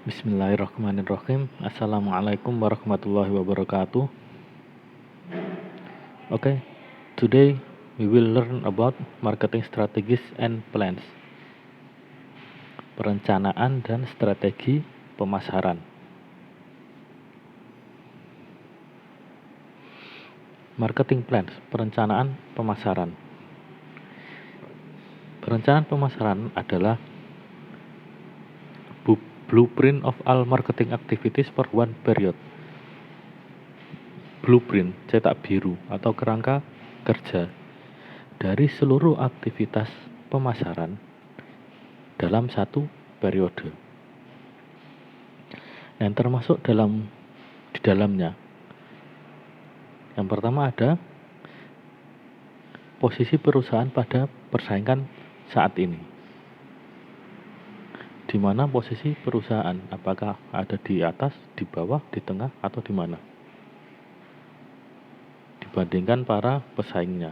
Bismillahirrahmanirrahim. Assalamualaikum warahmatullahi wabarakatuh. Okay, today we will learn about marketing strategies and plans. Perencanaan dan strategi pemasaran. Marketing plans, perencanaan pemasaran. Perencanaan pemasaran adalah blueprint of all marketing activities for one period. Blueprint, cetak biru atau kerangka kerja dari seluruh aktivitas pemasaran dalam satu periode. Yang termasuk di dalamnya. Yang pertama ada posisi perusahaan pada persaingan saat ini. Di mana posisi perusahaan? Apakah ada di atas, di bawah, di tengah, atau di mana? Dibandingkan para pesaingnya.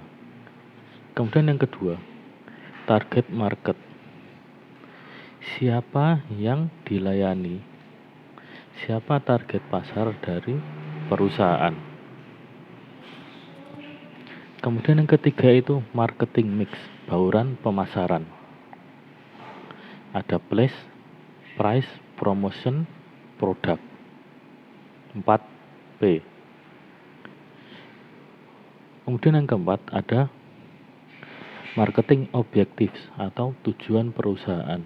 Kemudian yang kedua, target market. Siapa yang dilayani? Siapa target pasar dari perusahaan? Kemudian yang ketiga itu marketing mix, bauran pemasaran. Ada place, price, promotion, produk. 4P. Kemudian yang keempat ada marketing objectives atau tujuan perusahaan.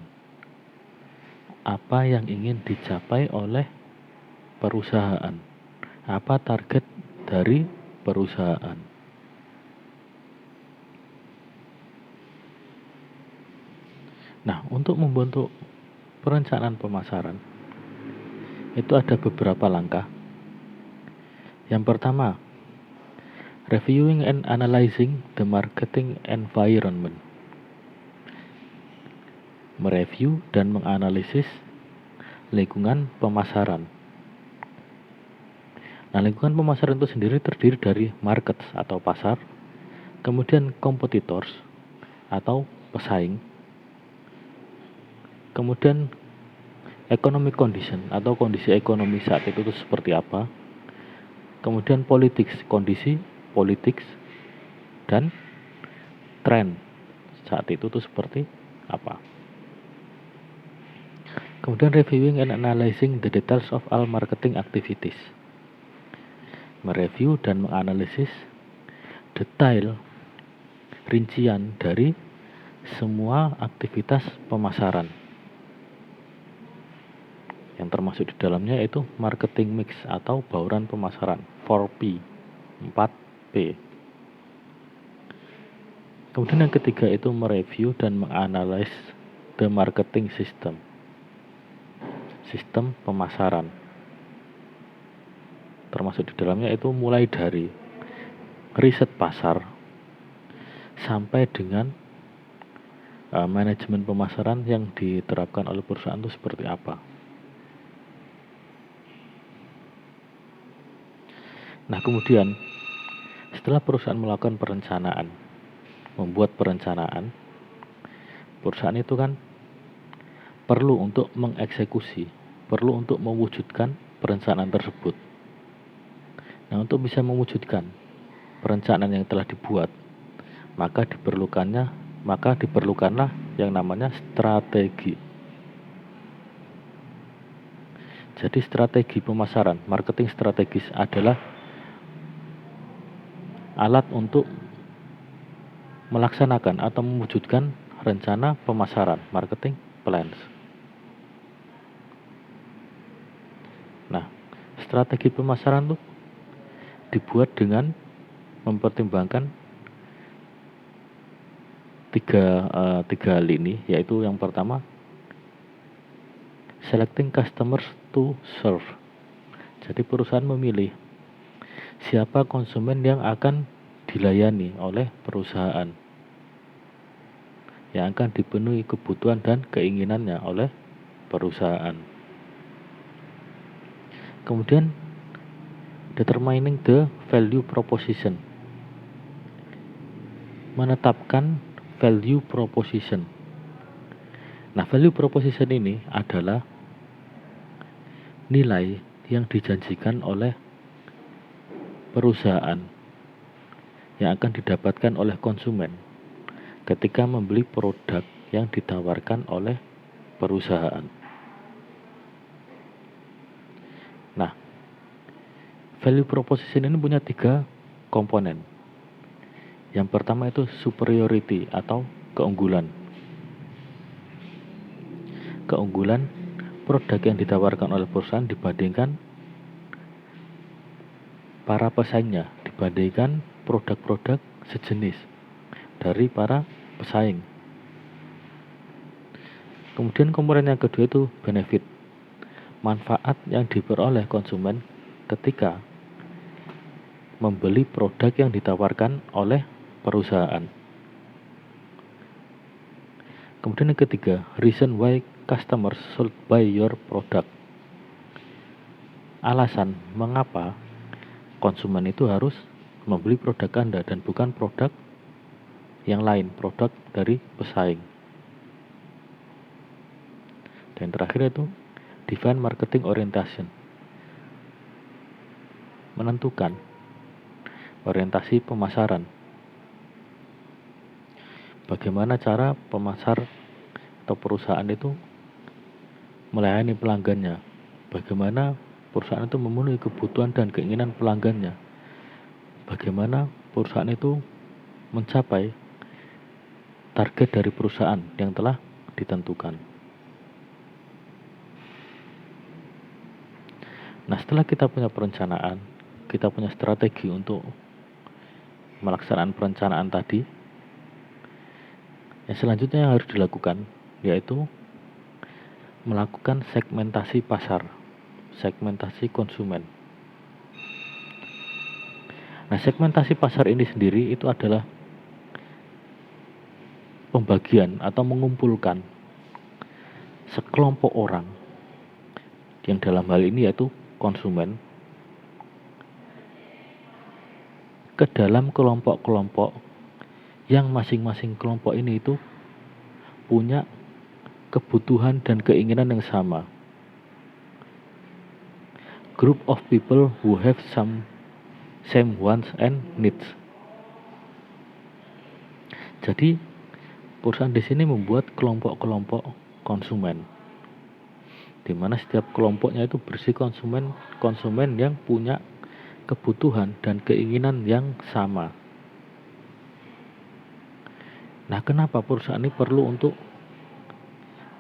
Apa yang ingin dicapai oleh perusahaan? Apa target dari perusahaan? Nah, untuk membentuk perencanaan pemasaran itu ada beberapa langkah. Yang pertama, reviewing and analyzing the marketing environment. Mereview dan menganalisis lingkungan pemasaran. Nah, lingkungan pemasaran itu sendiri terdiri dari markets atau pasar, kemudian competitors atau pesaing, kemudian economic condition atau kondisi ekonomi saat itu seperti apa, kemudian politics, kondisi politics, dan tren saat itu seperti apa. Kemudian reviewing and analyzing the details of all marketing activities. Mereview dan menganalisis detail rincian dari semua aktivitas pemasaran. Yang termasuk di dalamnya yaitu marketing mix atau bauran pemasaran 4P. Kemudian yang ketiga itu mereview dan menganalisis the marketing system. Sistem pemasaran. Termasuk di dalamnya itu mulai dari riset pasar sampai dengan manajemen pemasaran yang diterapkan oleh perusahaan itu seperti apa. Nah, kemudian setelah perusahaan melakukan perencanaan, membuat perencanaan, perusahaan itu kan perlu untuk mengeksekusi, perlu untuk mewujudkan perencanaan tersebut. Nah, untuk bisa mewujudkan perencanaan yang telah dibuat, maka diperlukanlah yang namanya strategi. Jadi strategi pemasaran, marketing strategis adalah alat untuk melaksanakan atau mewujudkan rencana pemasaran, marketing plans. Nah, strategi pemasaran itu dibuat dengan mempertimbangkan tiga hal ini, yaitu yang pertama selecting customers to serve. Jadi perusahaan memilih siapa konsumen yang akan dilayani oleh perusahaan, yang akan dipenuhi kebutuhan dan keinginannya oleh perusahaan. Kemudian determining the value proposition, menetapkan value proposition. Nah, value proposition ini adalah nilai yang dijanjikan oleh perusahaan yang akan didapatkan oleh konsumen ketika membeli produk yang ditawarkan oleh perusahaan. Nah, value proposition ini punya 3 komponen. Yang pertama itu superiority atau keunggulan. Keunggulan produk yang ditawarkan oleh perusahaan dibandingkan para pesaingnya, dibandingkan produk-produk sejenis dari para pesaing. Kemudian komponen yang kedua itu benefit, manfaat yang diperoleh konsumen ketika membeli produk yang ditawarkan oleh perusahaan. Kemudian yang ketiga, reason why customers should buy your product. Alasan mengapa konsumen itu harus membeli produk Anda dan bukan produk yang lain, produk dari pesaing. Dan terakhir itu define marketing orientation, menentukan orientasi pemasaran. Bagaimana cara pemasar atau perusahaan itu melayani pelanggannya, bagaimana perusahaan itu memenuhi kebutuhan dan keinginan pelanggannya, bagaimana perusahaan itu mencapai target dari perusahaan yang telah ditentukan. Nah, setelah kita punya perencanaan, kita punya strategi untuk melaksanakan perencanaan tadi, yang selanjutnya yang harus dilakukan yaitu melakukan segmentasi pasar, segmentasi konsumen. Nah, segmentasi pasar ini sendiri itu adalah pembagian atau mengumpulkan sekelompok orang yang dalam hal ini yaitu konsumen ke dalam kelompok-kelompok yang masing-masing kelompok ini itu punya kebutuhan dan keinginan yang sama. Group of people who have some same wants and needs. Jadi perusahaan di sini membuat kelompok-kelompok konsumen, di mana setiap kelompoknya itu bersih konsumen yang punya kebutuhan dan keinginan yang sama. Nah, kenapa perusahaan ini perlu untuk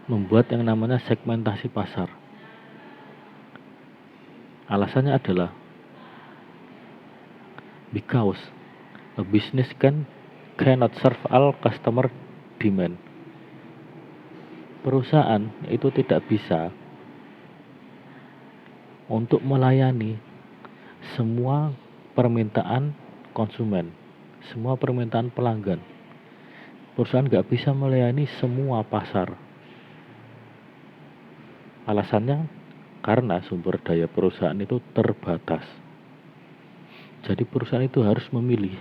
membuat yang namanya segmentasi pasar? Alasannya adalah because a business cannot serve all customer demand. Perusahaan itu tidak bisa untuk melayani semua permintaan konsumen, semua permintaan pelanggan. Perusahaan nggak bisa melayani semua pasar. Alasannya karena sumber daya perusahaan itu terbatas. Jadi perusahaan itu harus memilih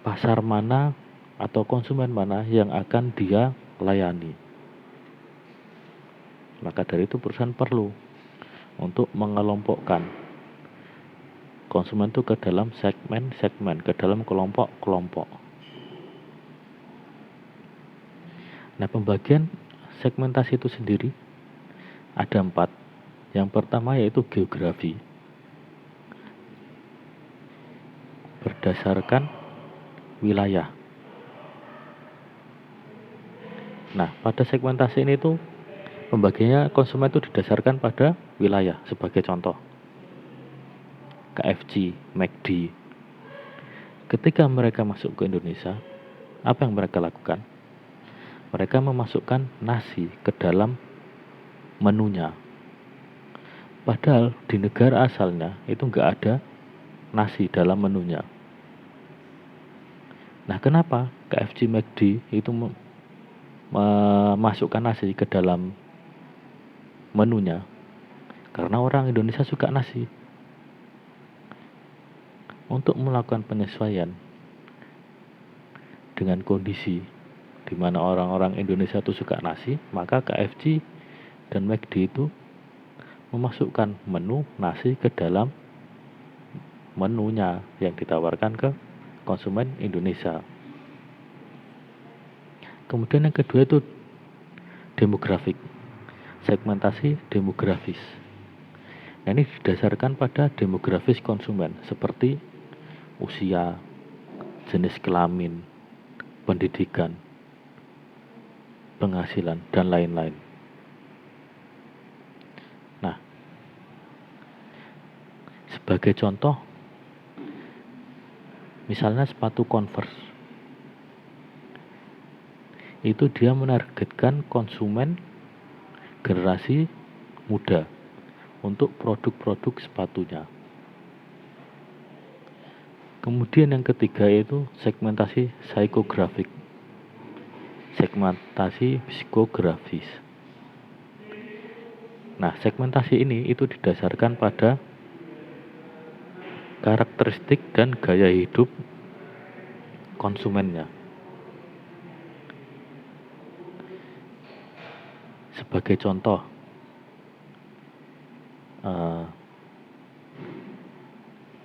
pasar mana atau konsumen mana yang akan dia layani. Maka dari itu perusahaan perlu untuk mengelompokkan konsumen itu ke dalam segmen-segmen, ke dalam kelompok-kelompok. Nah, pembagian segmentasi itu sendiri ada 4. Yang pertama yaitu geografi. Berdasarkan wilayah. Nah, pada segmentasi ini tuh pembagiannya konsumen itu didasarkan pada wilayah. Sebagai contoh, KFC, McD. Ketika mereka masuk ke Indonesia, apa yang mereka lakukan? Mereka memasukkan nasi ke dalam menunya. Padahal di negara asalnya itu nggak ada nasi dalam menunya. Nah, kenapa KFC, McD itu memasukkan nasi ke dalam menunya? Karena orang Indonesia suka nasi. Untuk melakukan penyesuaian dengan kondisi di mana orang-orang Indonesia itu suka nasi, maka KFC dan McD itu memasukkan menu nasi ke dalam menunya yang ditawarkan ke konsumen Indonesia. Kemudian yang kedua itu demografik, segmentasi demografis. Nah, ini didasarkan pada demografis konsumen seperti usia, jenis kelamin, pendidikan, penghasilan, dan lain-lain. Nah, sebagai contoh, misalnya sepatu Converse, itu dia menargetkan konsumen generasi muda untuk produk-produk sepatunya. Kemudian yang ketiga itu segmentasi psikografik, segmentasi psikografis. Nah, segmentasi ini itu didasarkan pada karakteristik dan gaya hidup konsumennya. Sebagai contoh,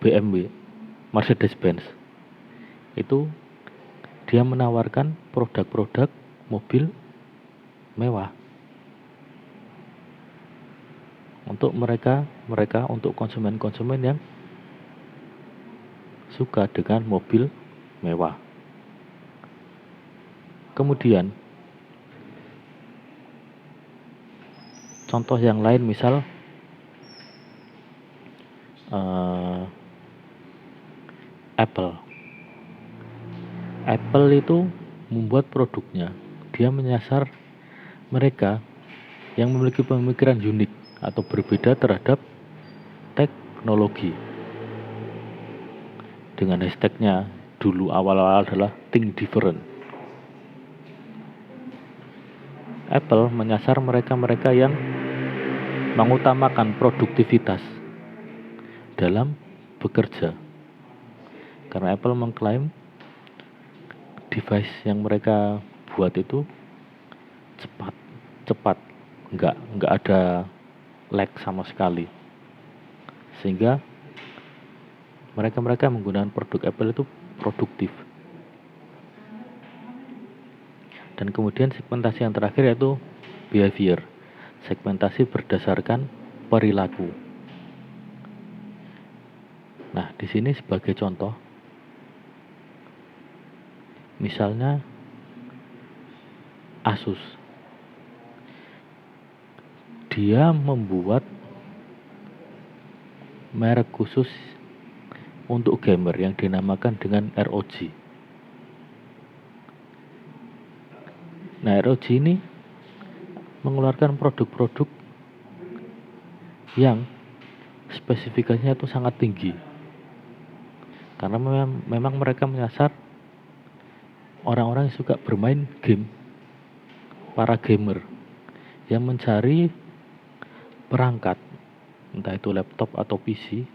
BMW, Mercedes-Benz, itu dia menawarkan produk-produk mobil mewah untuk mereka untuk konsumen-konsumen yang suka dengan mobil mewah. Kemudian contoh yang lain misal Apple itu membuat produknya, dia menyasar mereka yang memiliki pemikiran unik atau berbeda terhadap teknologi. Dengan hashtagnya dulu awal-awal adalah think different. Apple menyasar mereka-mereka yang mengutamakan produktivitas dalam bekerja. Karena Apple mengklaim device yang mereka buat itu cepat, nggak ada lag sama sekali, sehingga mereka menggunakan produk Apple itu produktif. Dan kemudian segmentasi yang terakhir yaitu behavior, segmentasi berdasarkan perilaku. Nah, di sini sebagai contoh, misalnya Asus, dia membuat merek khusus untuk gamer yang dinamakan dengan ROG. Nah, ROG ini mengeluarkan produk-produk yang spesifikasinya itu sangat tinggi, karena memang mereka menyasar orang-orang yang suka bermain game, para gamer yang mencari perangkat, entah itu laptop atau PC,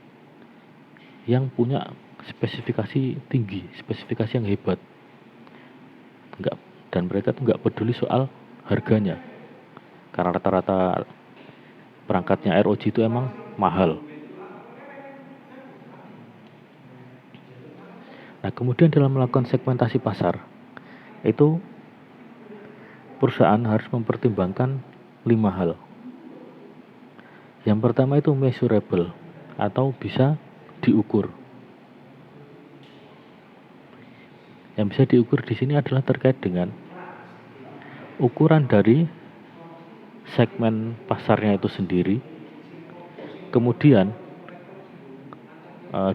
yang punya spesifikasi tinggi, spesifikasi yang hebat. Dan mereka tuh nggak peduli soal harganya, karena rata-rata perangkatnya ROG itu emang mahal. Nah, kemudian dalam melakukan segmentasi pasar, itu perusahaan harus mempertimbangkan 5 hal. Yang pertama itu measurable atau bisa diukur. Yang bisa diukur di sini adalah terkait dengan ukuran dari segmen pasarnya itu sendiri, kemudian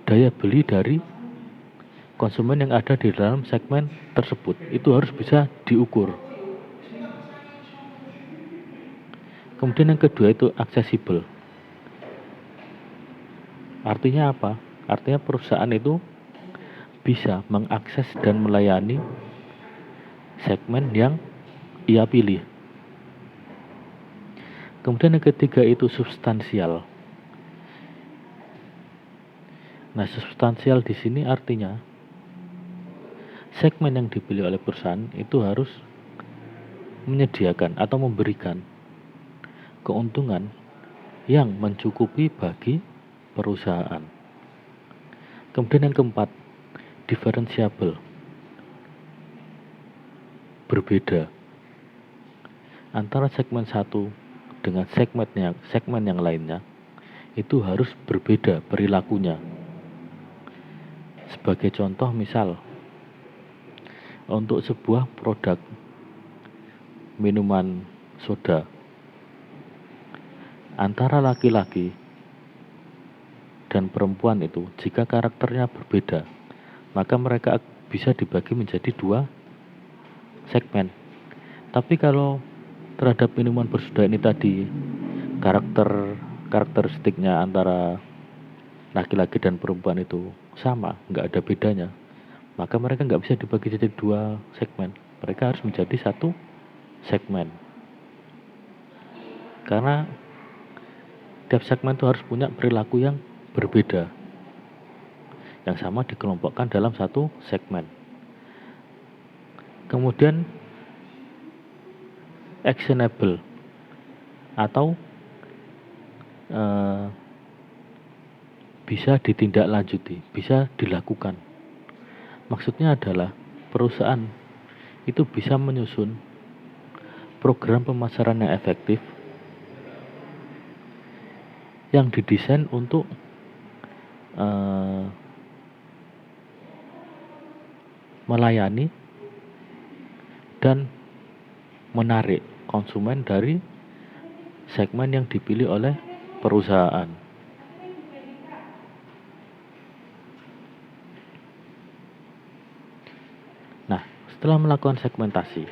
daya beli dari konsumen yang ada di dalam segmen tersebut itu harus bisa diukur. Kemudian yang kedua itu aksesibel. Artinya apa? Artinya perusahaan itu bisa mengakses dan melayani segmen yang ia pilih. Kemudian yang ketiga itu substansial. Nah, substansial di sini artinya segmen yang dipilih oleh perusahaan itu harus menyediakan atau memberikan keuntungan yang mencukupi bagi perusahaan. Kemudian yang keempat, differentiable, berbeda antara segmen satu dengan segmen yang lainnya, itu harus berbeda perilakunya. Sebagai contoh, misal untuk sebuah produk minuman soda, antara laki-laki dan perempuan itu, jika karakternya berbeda, maka mereka bisa dibagi menjadi dua segmen. Tapi kalau terhadap minuman bersoda ini tadi, karakteristiknya antara laki-laki dan perempuan itu sama, nggak ada bedanya, maka mereka nggak bisa dibagi jadi dua segmen. Mereka harus menjadi satu segmen. Karena tiap segmen itu harus punya perilaku yang berbeda, yang sama dikelompokkan dalam satu segmen. Kemudian actionable atau bisa ditindaklanjuti, bisa dilakukan. Maksudnya adalah perusahaan itu bisa menyusun program pemasaran yang efektif yang didesain untuk melayani dan menarik konsumen dari segmen yang dipilih oleh perusahaan. Nah, setelah melakukan segmentasi,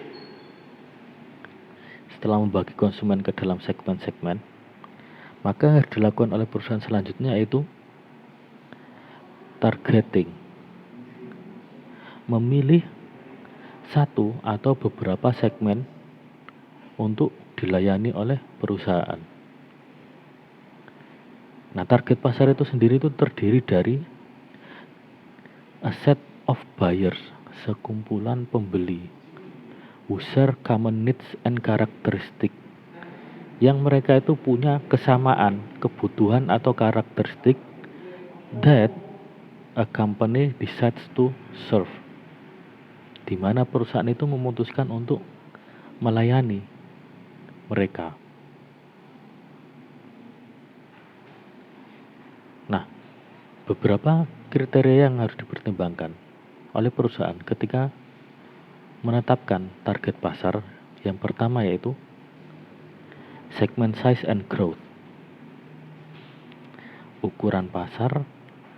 setelah membagi konsumen ke dalam segmen-segmen, maka harus dilakukan oleh perusahaan selanjutnya yaitu targeting. Memilih satu atau beberapa segmen untuk dilayani oleh perusahaan. Nah, target pasar itu sendiri itu terdiri dari a set of buyers, sekumpulan pembeli, who share common needs and characteristic, yang mereka itu punya kesamaan, kebutuhan atau karakteristik that a company decides to serve, di mana perusahaan itu memutuskan untuk melayani mereka. Nah, beberapa kriteria yang harus dipertimbangkan oleh perusahaan ketika menetapkan target pasar. Yang pertama yaitu segment size and growth, ukuran pasar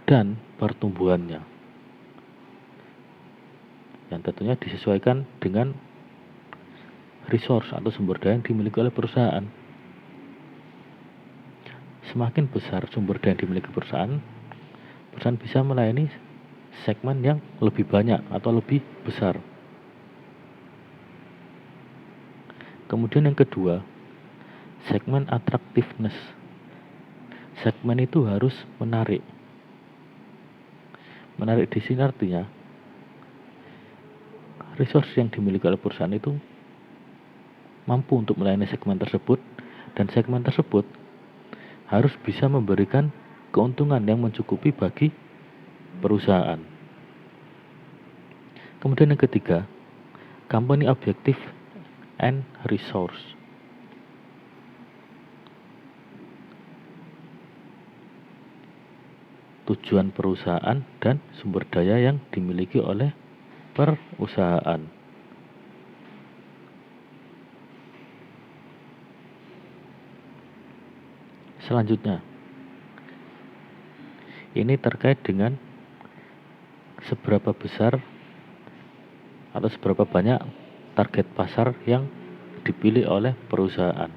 dan pertumbuhannya, yang tentunya disesuaikan dengan resource atau sumber daya yang dimiliki oleh perusahaan. Semakin besar sumber daya yang dimiliki perusahaan bisa melayani segmen yang lebih banyak atau lebih besar. Kemudian yang kedua, segmen attractiveness. Segmen itu harus menarik. Menarik di sini artinya resource yang dimiliki oleh perusahaan itu mampu untuk melayani segmen tersebut, dan segmen tersebut harus bisa memberikan keuntungan yang mencukupi bagi perusahaan. Kemudian yang ketiga, company objective and resource. Tujuan perusahaan dan sumber daya yang dimiliki oleh perusahaan. Selanjutnya, ini terkait dengan seberapa besar atau seberapa banyak target pasar yang dipilih oleh perusahaan.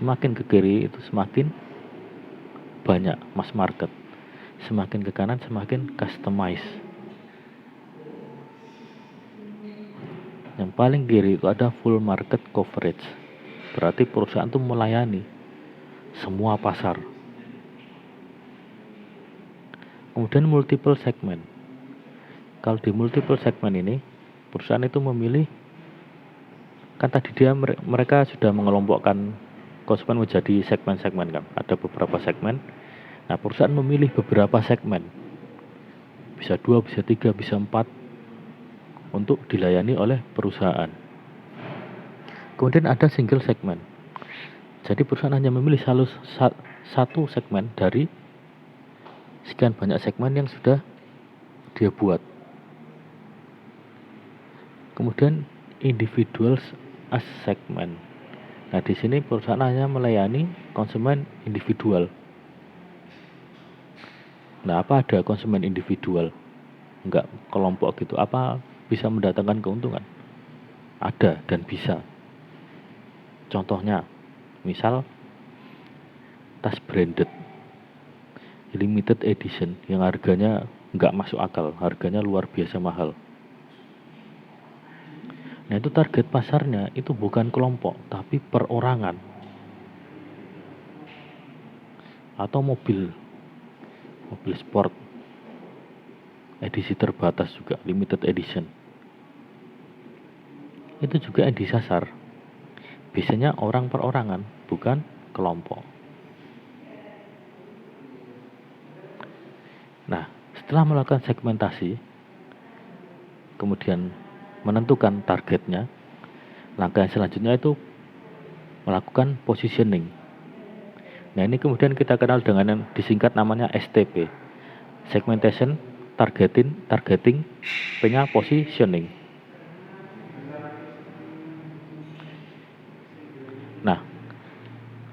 Semakin ke kiri itu semakin banyak mass market, semakin ke kanan semakin customize. Yang paling kiri itu ada full market coverage, berarti perusahaan itu melayani semua pasar. Kemudian multiple segment. Kalau di multiple segment ini, perusahaan itu memilih Kan tadi mereka sudah mengelompokkan konsumen menjadi segmen-segmen kan. Ada beberapa segmen. Nah, perusahaan memilih beberapa segmen. Bisa 2, bisa 3, bisa 4 untuk dilayani oleh perusahaan. Kemudian ada single segmen. Jadi perusahaan hanya memilih satu segmen dari sekian banyak segmen yang sudah dia buat. Kemudian individual as segment. Nah, di sini perusahaan hanya melayani konsumen individual. Nah, apa ada konsumen individual? Enggak kelompok gitu. Apa bisa mendatangkan keuntungan? Ada dan bisa. Contohnya, misal tas branded limited edition yang harganya enggak masuk akal, harganya luar biasa mahal. Nah, itu target pasarnya itu bukan kelompok, tapi perorangan. Atau mobil sport edisi terbatas juga, limited edition. Itu juga yang disasar. Biasanya orang perorangan, bukan kelompok. Nah, setelah melakukan segmentasi, kemudian menentukan targetnya, langkah yang selanjutnya itu melakukan positioning. Nah, ini kemudian kita kenal dengan yang disingkat namanya STP. Segmentation, targeting, P-nya positioning. Nah,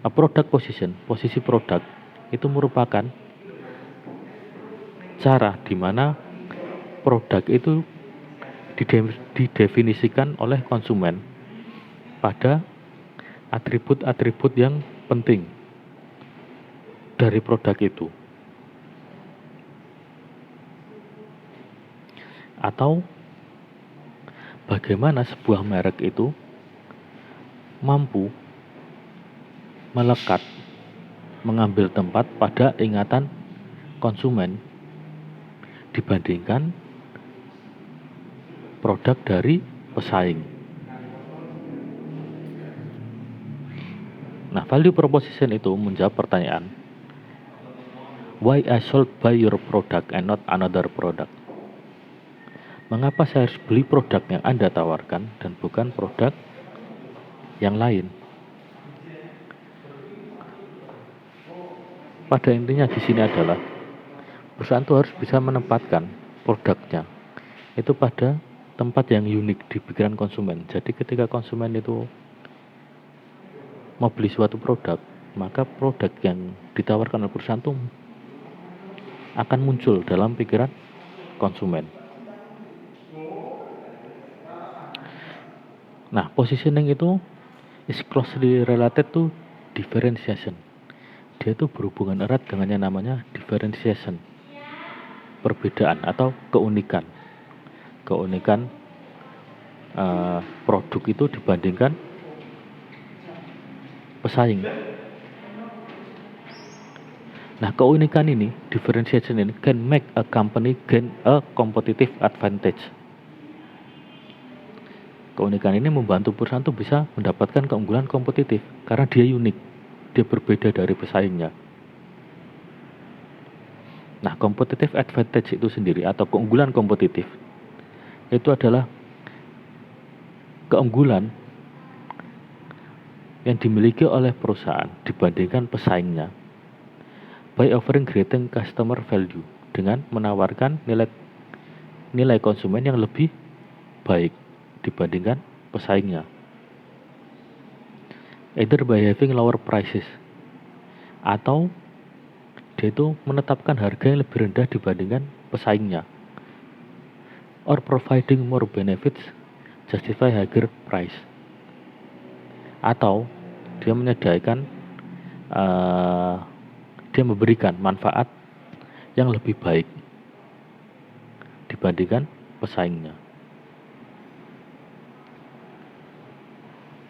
product position, posisi produk itu merupakan cara di mana produk itu didefinisikan oleh konsumen pada atribut-atribut yang penting dari produk itu, atau bagaimana sebuah merek itu mampu melekat, mengambil tempat pada ingatan konsumen dibandingkan produk dari pesaing. Nah, value proposition itu menjawab pertanyaan, why I should buy your product and not another product? Mengapa saya harus beli produk yang Anda tawarkan dan bukan produk yang lain? Pada intinya di sini adalah perusahaan itu harus bisa menempatkan produknya itu pada tempat yang unik di pikiran konsumen. Jadi ketika konsumen itu mau beli suatu produk, maka produk yang ditawarkan oleh perusahaan itu akan muncul dalam pikiran konsumen. Nah, positioning itu is closely related to differentiation. Dia itu berhubungan erat dengan yang namanya differentiation, perbedaan atau keunikan. Keunikan produk itu dibandingkan pesaing. Nah, keunikan ini, differentiation ini can make a company gain a competitive advantage. Keunikan ini membantu perusahaan itu bisa mendapatkan keunggulan kompetitif karena dia unik, dia berbeda dari pesaingnya. Nah, competitive advantage itu sendiri atau keunggulan kompetitif itu adalah keunggulan yang dimiliki oleh perusahaan dibandingkan pesaingnya by offering greater customer value, dengan menawarkan nilai konsumen yang lebih baik dibandingkan pesaingnya. Either by having lower prices, atau dia itu menetapkan harga yang lebih rendah dibandingkan pesaingnya, or providing more benefits justify higher price, atau dia menyediakan dia memberikan manfaat yang lebih baik dibandingkan pesaingnya.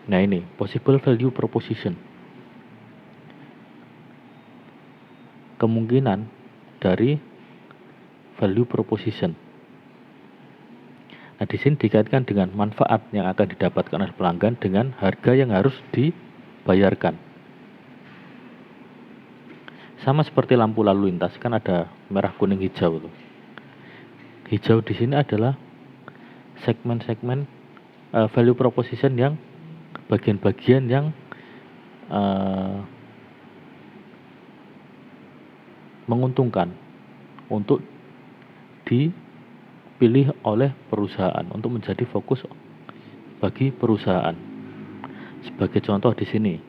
Nah, ini possible value proposition, kemungkinan dari value proposition. Nah, Nah, di sini dikaitkan dengan manfaat yang akan didapatkan oleh pelanggan dengan harga yang harus dibayarkan. Sama seperti lampu lalu lintas, kan ada merah, kuning, hijau tuh. Hijau di sini adalah segmen-segmen value proposition yang bagian-bagian yang menguntungkan untuk dipilih oleh perusahaan untuk menjadi fokus bagi perusahaan. Sebagai contoh di sini,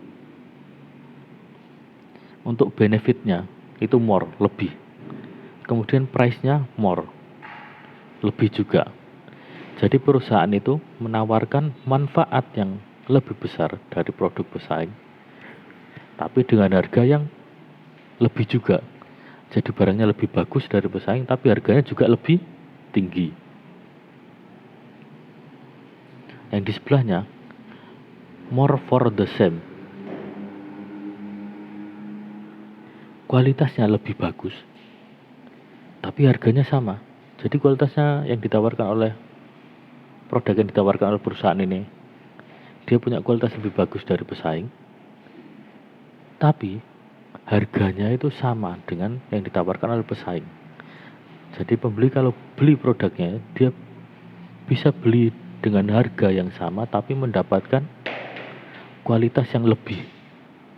untuk benefitnya itu more, lebih. Kemudian price-nya more, lebih juga. Jadi perusahaan itu menawarkan manfaat yang lebih besar dari produk pesaing, tapi dengan harga yang lebih juga. Jadi barangnya lebih bagus dari pesaing, tapi harganya juga lebih tinggi. Yang di sebelahnya, more for the same. Kualitasnya lebih bagus, tapi harganya sama. Jadi kualitasnya yang ditawarkan oleh produk yang ditawarkan oleh perusahaan ini, dia punya kualitas lebih bagus dari pesaing, tapi harganya itu sama dengan yang ditawarkan oleh pesaing. Jadi pembeli kalau beli produknya, dia bisa beli dengan harga yang sama tapi mendapatkan kualitas yang lebih,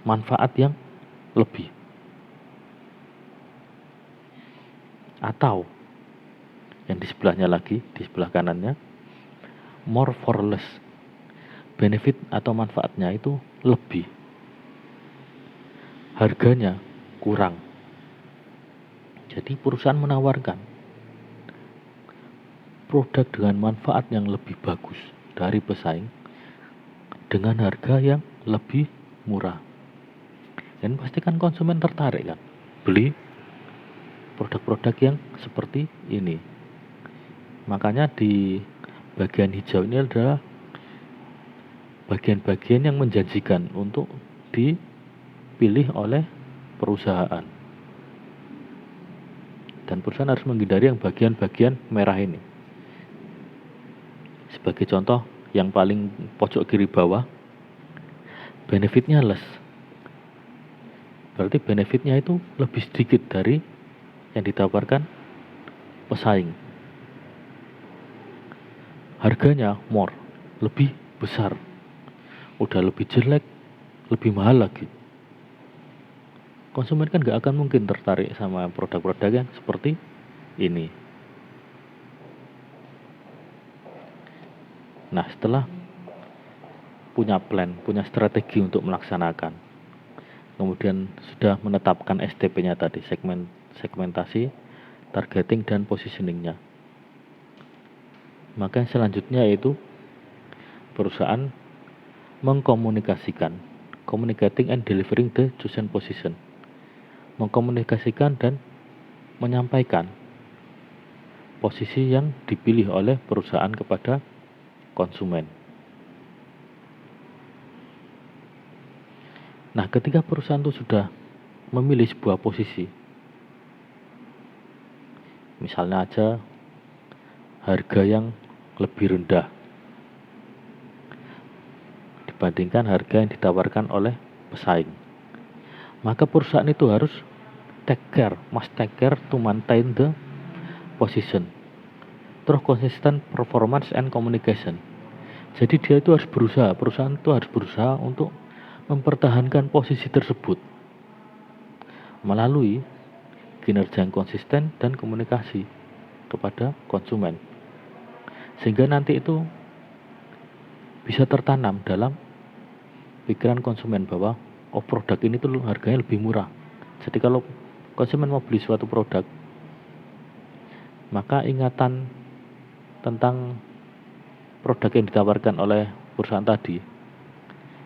manfaat yang lebih. Atau yang di sebelahnya lagi, di sebelah kanannya, more for less. Benefit atau manfaatnya itu lebih, harganya kurang. Jadi perusahaan menawarkan produk dengan manfaat yang lebih bagus dari pesaing dengan harga yang lebih murah. Dan pastikan konsumen tertarik kan beli produk-produk yang seperti ini. Makanya di bagian hijau ini adalah bagian-bagian yang menjanjikan untuk dipilih oleh perusahaan. Dan perusahaan harus menghindari yang bagian-bagian merah ini. Sebagai contoh, yang paling pojok kiri bawah, benefitnya less. Berarti benefitnya itu lebih sedikit dari yang ditawarkan pesaing. Harganya more, lebih besar. Udah lebih jelek, lebih mahal lagi. Konsumen kan gak akan mungkin tertarik sama produk-produk yang seperti ini. Nah, setelah punya plan, punya strategi untuk melaksanakan, kemudian sudah menetapkan STP-nya tadi, segmentasi, targeting, dan positioning-nya. Maka yang selanjutnya yaitu perusahaan mengkomunikasikan, communicating and delivering the chosen position. Mengkomunikasikan dan menyampaikan posisi yang dipilih oleh perusahaan kepada konsumen. Nah, ketika perusahaan itu sudah memilih sebuah posisi, misalnya aja harga yang lebih rendah dibandingkan harga yang ditawarkan oleh pesaing, maka perusahaan itu harus must take care to maintain the position through consistent performance and communication. Jadi dia itu harus berusaha, perusahaan itu harus berusaha untuk mempertahankan posisi tersebut melalui kinerja yang konsisten dan komunikasi kepada konsumen, sehingga nanti itu bisa tertanam dalam pikiran konsumen bahwa produk ini tuh harganya lebih murah. Jadi kalau konsumen mau beli suatu produk, maka ingatan tentang produk yang ditawarkan oleh perusahaan tadi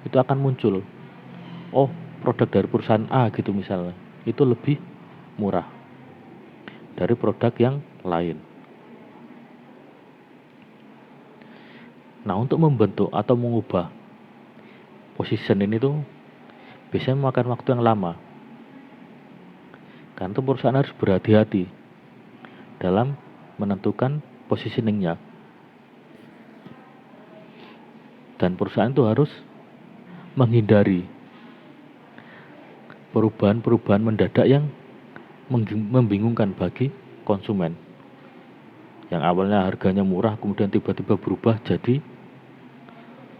itu akan muncul. Oh, produk dari perusahaan A gitu misalnya, itu lebih murah dari produk yang lain. Nah, untuk membentuk atau mengubah position ini tuh biasanya memakan waktu yang lama. Karena itu perusahaan harus berhati-hati dalam menentukan positioningnya. Dan perusahaan itu harus menghindari perubahan-perubahan mendadak yang membingungkan bagi konsumen. Yang awalnya harganya murah kemudian tiba-tiba berubah jadi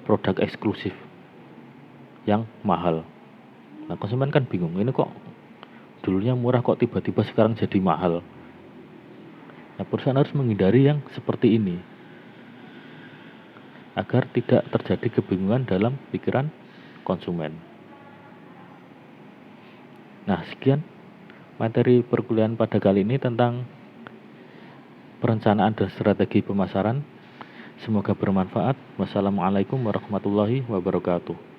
produk eksklusif yang mahal. Nah, konsumen kan bingung, ini kok dulunya murah kok tiba-tiba sekarang jadi mahal. Nah, perusahaan harus menghindari yang seperti ini agar tidak terjadi kebingungan dalam pikiran konsumen. Nah, sekian materi perkuliahan pada kali ini tentang perencanaan dan strategi pemasaran. Semoga bermanfaat. Wassalamualaikum warahmatullahi wabarakatuh.